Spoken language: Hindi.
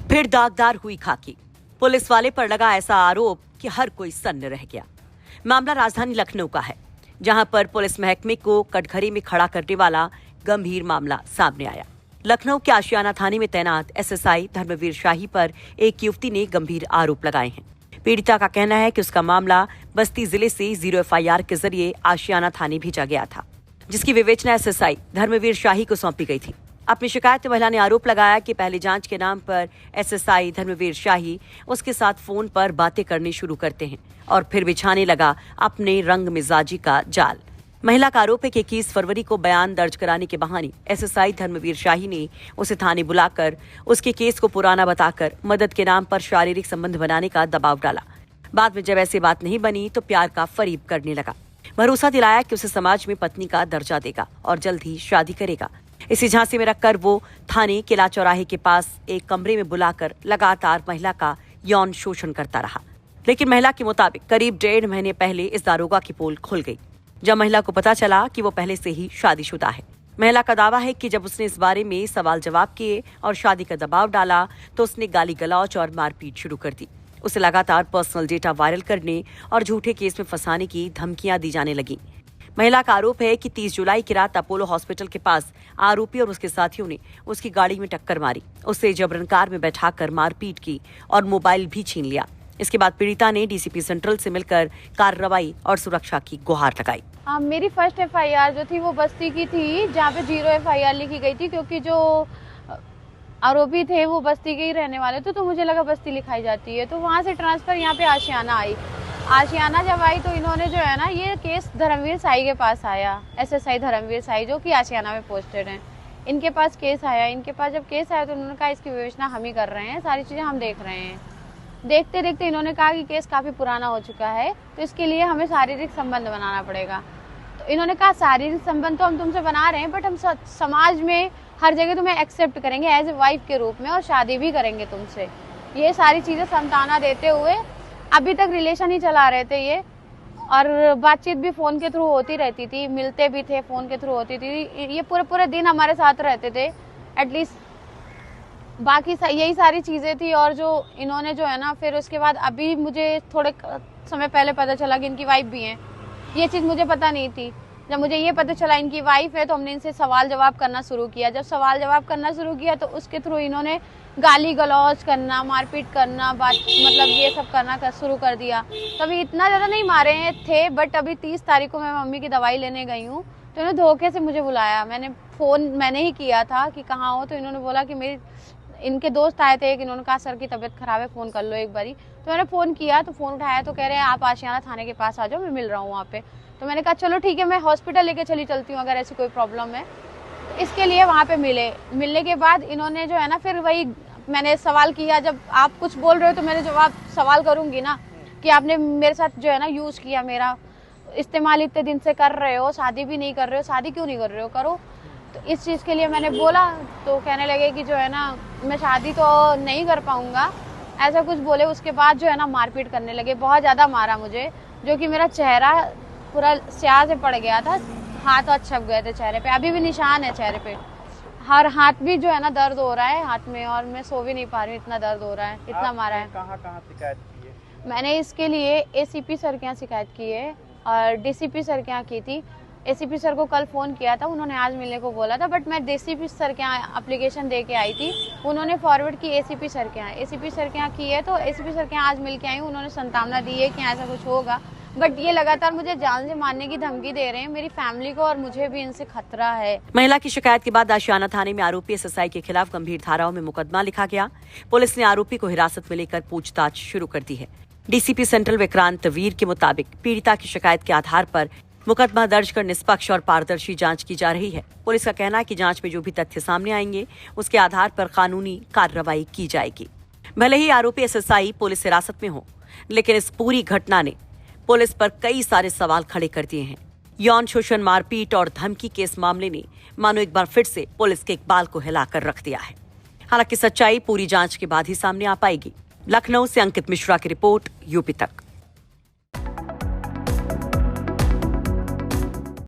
फिर दागदार हुई खाकी। पुलिस वाले पर लगा ऐसा आरोप कि हर कोई सन्न रह गया। मामला राजधानी लखनऊ का है, जहां पर पुलिस महकमे को कटघरे में खड़ा करने वाला गंभीर मामला सामने आया। लखनऊ के आशियाना थाने में तैनात एसएसआई धर्मवीर शाही पर एक युवती ने गंभीर आरोप लगाए हैं। पीड़िता का कहना है कि उसका मामला बस्ती जिले से 0 एफआईआर के जरिए आशियाना थाने भेजा गया था, जिसकी विवेचना एसएसआई धर्मवीर शाही को सौंपी गई थी। अपनी शिकायत में महिला ने आरोप लगाया कि पहले जांच के नाम पर एसएसआई धर्मवीर शाही उसके साथ फोन पर बातें करनी शुरू करते हैं और फिर बिछाने लगा अपने रंग मिजाजी का जाल। महिला का आरोप है कि 21 फरवरी को बयान दर्ज कराने के बहाने एसएसआई धर्मवीर शाही ने उसे थाने बुलाकर उसके केस को पुराना बताकर मदद के नाम पर शारीरिक संबंध बनाने का दबाव डाला। बाद में जब ऐसी बात नहीं बनी तो प्यार का फरीब करने लगा। भरोसा दिलाया कि उसे समाज में पत्नी का दर्जा देगा और जल्द ही शादी करेगा। इसी झांसे में रखकर वो थाने किला चौराहे के पास एक कमरे में बुलाकर लगातार महिला का यौन शोषण करता रहा। लेकिन महिला के मुताबिक करीब 1.5 महीने पहले इस दारोगा की पोल खुल गई, जब महिला को पता चला कि वो पहले से ही शादीशुदा है। महिला का दावा है कि जब उसने इस बारे में सवाल जवाब किए और शादी का दबाव डाला तो उसने गाली गलौज और मारपीट शुरू कर दी। उसे लगातार पर्सनल डेटा वायरल करने और झूठे केस में फंसाने की धमकियां दी जाने लगी। महिला का आरोप है कि 30 जुलाई की रात अपोलो हॉस्पिटल के पास आरोपी और उसके साथियों ने उसकी गाड़ी में टक्कर मारी, उससे जबरन कार में बैठाकर मारपीट की और मोबाइल भी छीन लिया। इसके बाद पीड़िता ने डीसीपी सेंट्रल से मिलकर कार्रवाई और सुरक्षा की गुहार लगाई। मेरी फर्स्ट एफआईआर जो थी वो बस्ती की थी, जहाँ पे 0 एफआईआर लिखी गई थी, क्योंकि जो आरोपी थे वो बस्ती के ही रहने वाले थे, तो मुझे लगा बस्ती लिखाई जाती है, तो वहाँ से ट्रांसफर यहाँ पे आशियाना आई। आशियाना जब आई तो इन्होंने जो है ना ये केस धर्मवीर साई के पास आया, एसएसआई धर्मवीर साई जो कि आशियाना में पोस्टेड हैं, इनके पास केस आया। इनके पास जब केस आया तो उन्होंने कहा इसकी विवेचना हम ही कर रहे हैं, सारी चीज़ें हम देख रहे हैं। देखते देखते इन्होंने कहा कि केस काफ़ी पुराना हो चुका है, तो इसके लिए हमें शारीरिक संबंध बनाना पड़ेगा। तो इन्होंने कहा शारीरिक संबंध तो हम तुमसे बना रहे हैं, बट हम समाज में हर जगह तुम्हें एक्सेप्ट करेंगे एज ए वाइफ के रूप में और शादी भी करेंगे तुमसे। ये सारी चीज़ें समझाना देते हुए अभी तक रिलेशन ही चला रहे थे ये, और बातचीत भी फ़ोन के थ्रू होती रहती थी, मिलते भी थे, फ़ोन के थ्रू होती थी। ये पूरे दिन हमारे साथ रहते थे एटलीस्ट। बाकी यही सारी चीज़ें थी। और जो इन्होंने जो है ना फिर उसके बाद अभी मुझे थोड़े समय पहले पता चला कि इनकी वाइफ भी हैं। ये चीज़ मुझे पता नहीं थी। जब मुझे ये पता चला इनकी वाइफ है तो हमने इनसे सवाल जवाब करना शुरू किया। जब सवाल जवाब करना शुरू किया तो उसके थ्रू इन्होंने गाली गलौज करना, मारपीट करना, मतलब ये सब करना शुरू कर दिया। तो अभी इतना ज़्यादा नहीं मारे हैं थे, बट अभी 30 तारीख को मैं मम्मी की दवाई लेने गई हूँ तो इन्होंने धोखे से मुझे बुलाया। फ़ोन मैंने ही किया था कि कहाँ हो, तो इन्होंने बोला कि इनके दोस्त आए थे कि इन्होंने कहा सर की तबीयत खराब है, फ़ोन कर लो एक बारी। तो मैंने फ़ोन किया तो फ़ोन उठाया तो कह रहे हैं आप आशियाना थाने के पास आ जाओ, मैं मिल रहा हूँ वहाँ पे। तो मैंने कहा चलो ठीक है, मैं हॉस्पिटल लेके चलती हूँ अगर ऐसी कोई प्रॉब्लम है। इसके लिए वहाँ पे मिलने के बाद इन्होंने जो है ना फिर वही मैंने सवाल किया। जब आप कुछ बोल रहे हो तो मैंने जवाब सवाल करूँगी ना कि आपने मेरे साथ जो है ना यूज़ किया, मेरा इस्तेमाल इतने दिन से कर रहे हो, शादी भी नहीं कर रहे हो, शादी क्यों नहीं कर रहे हो, करो। तो इस चीज़ के लिए मैंने बोला तो कहने लगे कि जो है ना मैं शादी तो नहीं कर पाऊँगा, ऐसा कुछ बोले। उसके बाद जो है ना मारपीट करने लगे, बहुत ज़्यादा मारा मुझे, जो कि मेरा चेहरा पूरा स्याह से पड़ गया था, हाथ और छप गए थे चेहरे पे, अभी भी निशान है चेहरे पे। हर हाथ भी जो है ना दर्द हो रहा है हाथ में, और मैं सो भी नहीं पा रही हूँ, इतना दर्द हो रहा है, इतना मारा है। कहाँ शिकायत की है? मैंने इसके लिए एसीपी सर के यहाँ शिकायत की है और डीसीपी सर के यहाँ की थी। एसीपी सर को कल फ़ोन किया था, उन्होंने आज मिलने को बोला था, बट मैं डीसीपी सर के यहाँ एप्लीकेशन दे के आई थी, उन्होंने फॉरवर्ड की एसीपी सर के यहाँ। एसीपी सर के यहाँ की है तो एसीपी सर के यहाँ आज मिल के आई हूँ, उन्होंने संतावना दी है कि ऐसा कुछ होगा, बट ये लगातार मुझे जान से मारने की धमकी दे रहे हैं, मेरी फैमिली को और मुझे भी इनसे खतरा है। महिला की शिकायत के बाद आशियाना थाने में आरोपी एसएसआई के खिलाफ गंभीर धाराओं में मुकदमा लिखा गया। पुलिस ने आरोपी को हिरासत में लेकर पूछताछ शुरू कर दी है। डीसीपी सेंट्रल विक्रांत वीर के मुताबिक पीड़िता की शिकायत के आधार पर मुकदमा दर्ज कर निष्पक्ष और पारदर्शी जांच की जा रही है। पुलिस का कहना है कि जांच में जो भी तथ्य सामने आएंगे उसके आधार पर कानूनी कार्रवाई की जाएगी। भले ही आरोपी एसएसआई पुलिस हिरासत में हो, लेकिन इस पूरी घटना ने पुलिस पर कई सारे सवाल खड़े कर दिए हैं। यौन शोषण, मारपीट और धमकी के इस मामले ने मानो एक बार फिर से पुलिस के इकबाल को हिलाकर रख दिया है। हालांकि सच्चाई पूरी जांच के बाद ही सामने आ पाएगी। लखनऊ से अंकित मिश्रा की रिपोर्ट, यूपी तक।